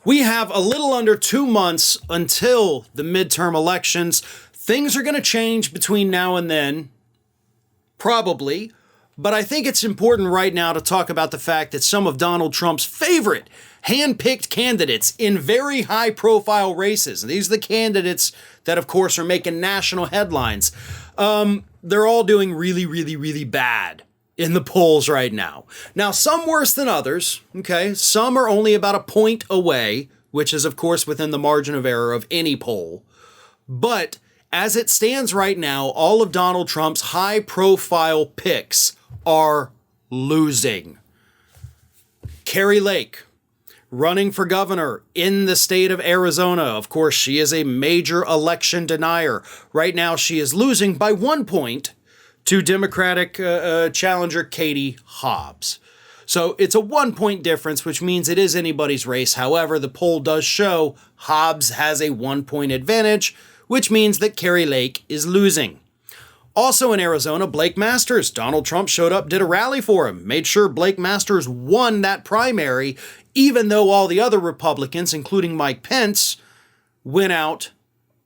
We have a little under 2 months until the midterm elections. Things are going to change between now and then, probably. But I think it's important right now to talk about the fact that some of Donald Trump's favorite handpicked candidates in very high-profile races, and these are the candidates that, of course, are making national headlines, they're all doing really, really, really bad in the polls right now. Now, some worse than others, okay? Some are only about a point away, which is, of course, within the margin of error of any poll. But as it stands right now, all of Donald Trump's high-profile picks are losing. Carrie Lake, running for governor in the state of Arizona. Of course, she is a major election denier. Right now, she is losing by 1 point to Democratic challenger Katie Hobbs. So it's a 1 point difference, which means it is anybody's race. However, the poll does show Hobbs has a 1 point advantage, which means that Carrie Lake is losing. Also in Arizona, Blake Masters. Donald Trump showed up, did a rally for him, made sure Blake Masters won that primary, even though all the other Republicans, including Mike Pence, went out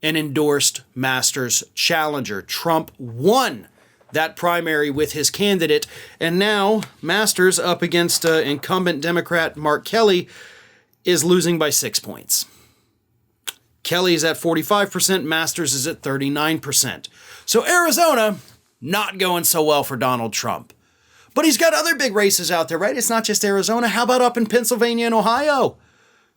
and endorsed Masters' challenger. Trump won that primary with his candidate, and now Masters, up against incumbent Democrat Mark Kelly, is losing by 6 points. Kelly's at 45%, Masters is at 39%. So Arizona, not going so well for Donald Trump. But he's got other big races out there, right? It's not just Arizona. How about up in Pennsylvania and Ohio,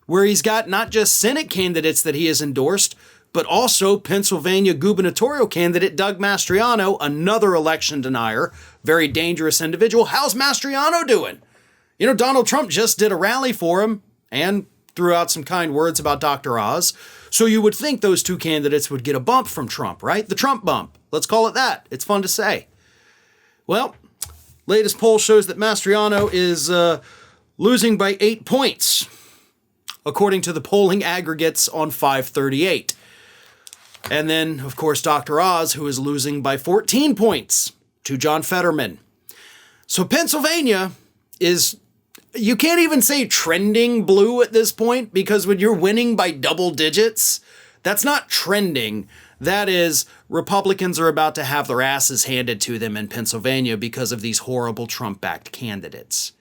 where he's got not just Senate candidates that he has endorsed, but also Pennsylvania gubernatorial candidate Doug Mastriano, another election denier, very dangerous individual. How's Mastriano doing? You know, Donald Trump just did a rally for him and threw out some kind words about Dr. Oz. So you would think those two candidates would get a bump from Trump, right? The Trump bump. Let's call it that. It's fun to say. Well, latest poll shows that Mastriano is losing by 8 points, according to the polling aggregates on 538. And then, of course, Dr. Oz, who is losing by 14 points to John Fetterman. So Pennsylvania is, you can't even say trending blue at this point, because when you're winning by double digits, that's not trending. That is, Republicans are about to have their asses handed to them in Pennsylvania because of these horrible Trump-backed candidates.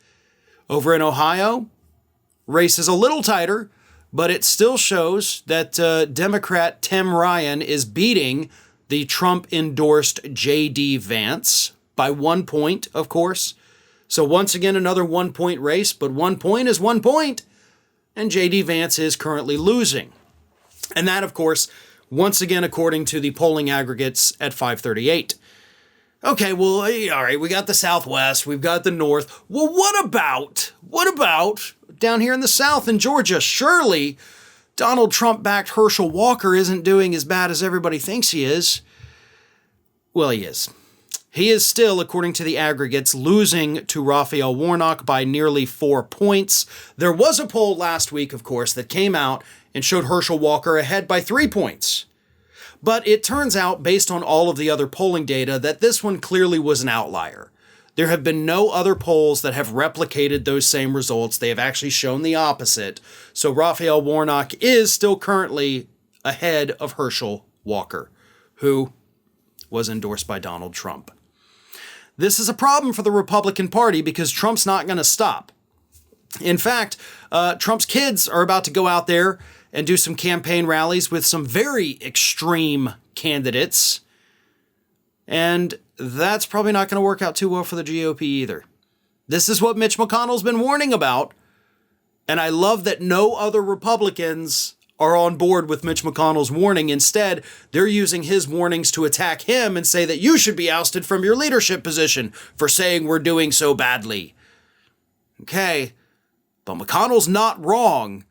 Over in Ohio, race is a little tighter, but it still shows that Democrat Tim Ryan is beating the Trump-endorsed J.D. Vance by 1 point, of course. So once again, another 1 point race, but 1 point is 1 point, and J.D. Vance is currently losing. And that, of course, once again, according to the polling aggregates at 538. Okay, well, all right, we got the Southwest, we've got the North. Well, what about down here in the South in Georgia? Surely Donald Trump-backed Herschel Walker isn't doing as bad as everybody thinks he is. Well, he is. He is still, according to the aggregates, losing to Raphael Warnock by nearly 4 points. There was a poll last week, of course, that came out and showed Herschel Walker ahead by 3 points. But it turns out, based on all of the other polling data, that this one clearly was an outlier. There have been no other polls that have replicated those same results. They have actually shown the opposite. So Raphael Warnock is still currently ahead of Herschel Walker, who was endorsed by Donald Trump. This is a problem for the Republican Party because Trump's not going to stop. In fact, Trump's kids are about to go out there and do some campaign rallies with some very extreme candidates. And that's probably not going to work out too well for the GOP either. This is what Mitch McConnell's been warning about. And I love that no other Republicans are on board with Mitch McConnell's warning. Instead, they're using his warnings to attack him and say that you should be ousted from your leadership position for saying we're doing so badly. Okay, but McConnell's not wrong.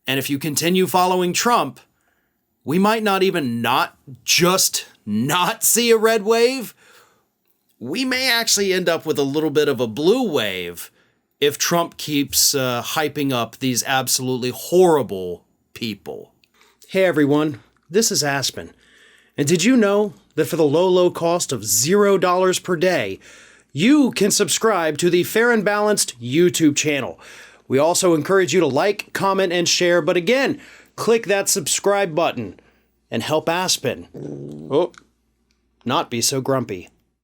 And if you continue following Trump, we might not even not see a red wave. We may actually end up with a little bit of a blue wave if Trump keeps hyping up these absolutely horrible people. Hey everyone, this is Aspen. And did you know that for the low cost of $0 per day, you can subscribe to the Fair and Balanced YouTube channel. We also encourage you to like, comment, and share. But again, click that subscribe button and help Aspen not be so grumpy.